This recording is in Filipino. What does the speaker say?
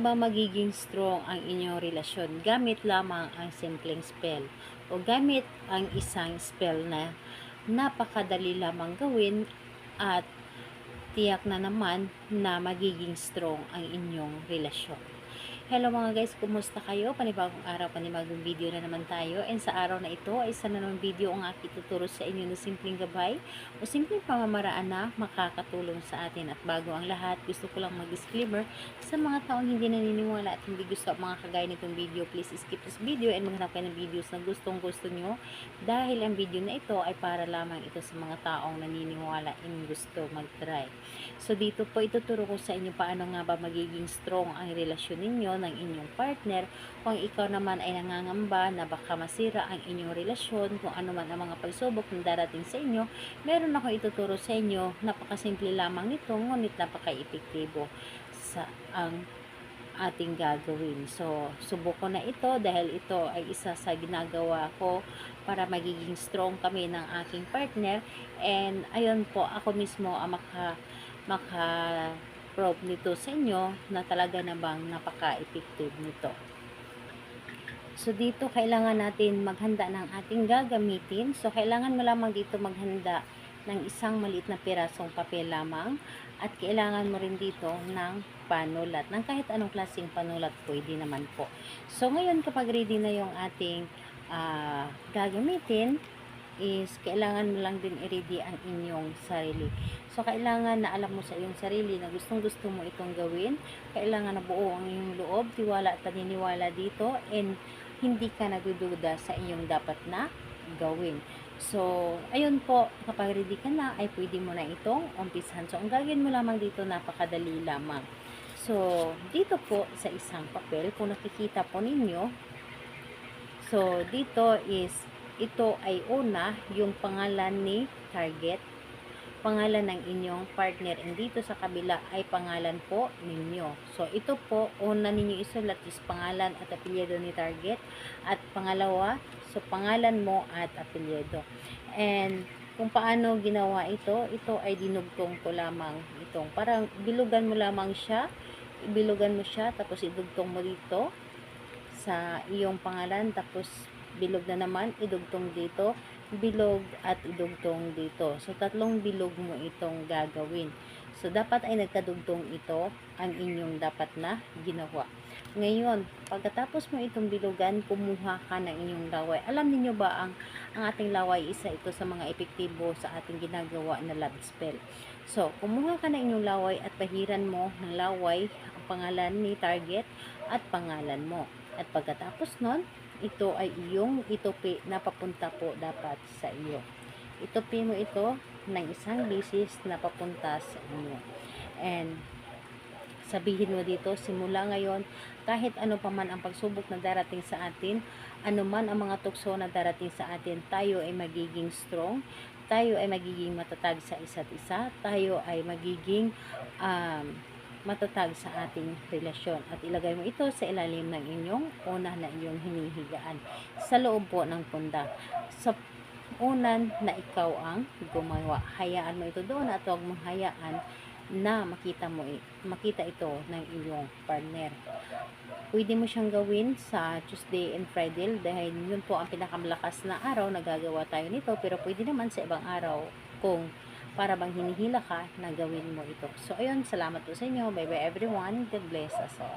ba magiging strong ang inyong relasyon gamit lamang ang simpleng spell o gamit ang isang spell na napakadali lamang gawin at tiyak na naman na magiging strong ang inyong relasyon? Hello mga guys, kumusta kayo? Panibagong araw, panibagong video na naman tayo. And sa araw na ito ay isa na naman video ang aking tuturo sa inyo na simpleng gabay o simpleng pamamaraan na makakatulong sa atin. At bago ang lahat, gusto ko lang mag-disclaimer sa mga taong hindi naniniwala at hindi gusto ang mga kagaya nitong video. Please skip this video and maghanap kayo ng videos na gustong gusto nyo dahil ang video na ito ay para lamang ito sa mga taong naniniwala and gusto mag-try. So dito po ituturo ko sa inyo paano nga ba magiging strong ang relasyon ninyo ng inyong partner kung ikaw naman ay nangangamba na baka masira ang inyong relasyon, kung ano man ang mga pagsubok na darating sa inyo. Meron ako ituturo sa inyo, napakasimple lamang nito ngunit napaka-epektibo sa ang ating gagawin. So, subok ko na ito dahil ito ay isa sa ginagawa ko para magiging strong kami ng aking partner. And ayun po, ako mismo ang maka-prove nito sa inyo na talaga namang napaka-effective nito. So, dito kailangan natin maghanda ng ating gagamitin. So, kailangan mo lamang dito maghanda ng isang maliit na pirasong papel lamang at kailangan mo rin dito ng panulat, ng kahit anong klaseng panulat pwede naman po. So, ngayon kapag ready na yung ating gagamitin, is kailangan mo lang din i-ready ang inyong sarili. So, kailangan na alam mo sa iyong sarili na gustong-gusto mo itong gawin. Kailangan na buo ang iyong loob, tiwala at paniniwala dito, and hindi ka nagdududa sa iyong dapat na gawin. So, ayun po, kapag ready ka na, ay pwede mo na itong umpisahan. So, ang gagawin mo lamang dito, napakadali lamang. So, dito po sa isang papel, kung nakikita po ninyo, so, dito is ito ay una, yung pangalan ni target, pangalan ng inyong partner, and dito sa kabila ay pangalan po ninyo. So, ito po, una ninyo isulat is pangalan at apelyido ni target, at pangalawa, so pangalan mo at apelyido. And kung paano ginawa ito, ito ay dinugtong ko lamang itong, parang bilugan mo lamang siya, ibilugan mo siya, tapos idugtong mo dito sa iyong pangalan, tapos bilog na naman, idugtong dito, bilog at idugtong dito. So, tatlong bilog mo itong gagawin. So, dapat ay nagkadugtong ito ang inyong dapat na ginawa. Ngayon, pagkatapos mo itong bilugan, kumuha ka ng inyong laway. Alam niyo ba ang ating laway, isa ito sa mga epektibo sa ating ginagawa na love spell. So, kumuha ka ng inyong laway at pahiran mo ng laway ang pangalan ni target at pangalan mo. At pagkatapos nun, ito ay iyong itupi na papunta po dapat sa iyo. Itupi mo ito ng isang bisis na papunta sa inyo. And sabihin mo dito, simula ngayon, kahit ano pa man ang pagsubok na darating sa atin, ano man ang mga tukso na darating sa atin, tayo ay magiging strong, tayo ay magiging matatag sa isa't isa, tayo ay magiging matatag sa ating relasyon, at ilagay mo ito sa ilalim ng inyong una na inyong hinihigaan sa loob po ng punda, sa unan na ikaw ang gumawa. Hayaan mo ito doon at huwag mong hayaan na makita ito ng iyong partner. Pwede mo siyang gawin sa Tuesday and Friday dahil yun po ang pinakamalakas na araw na gagawa tayo nito, pero pwede naman sa ibang araw kung para bang hinihila ka na gawin mo ito. So, ayun, salamat po sa inyo. Bye bye everyone. God bless us all.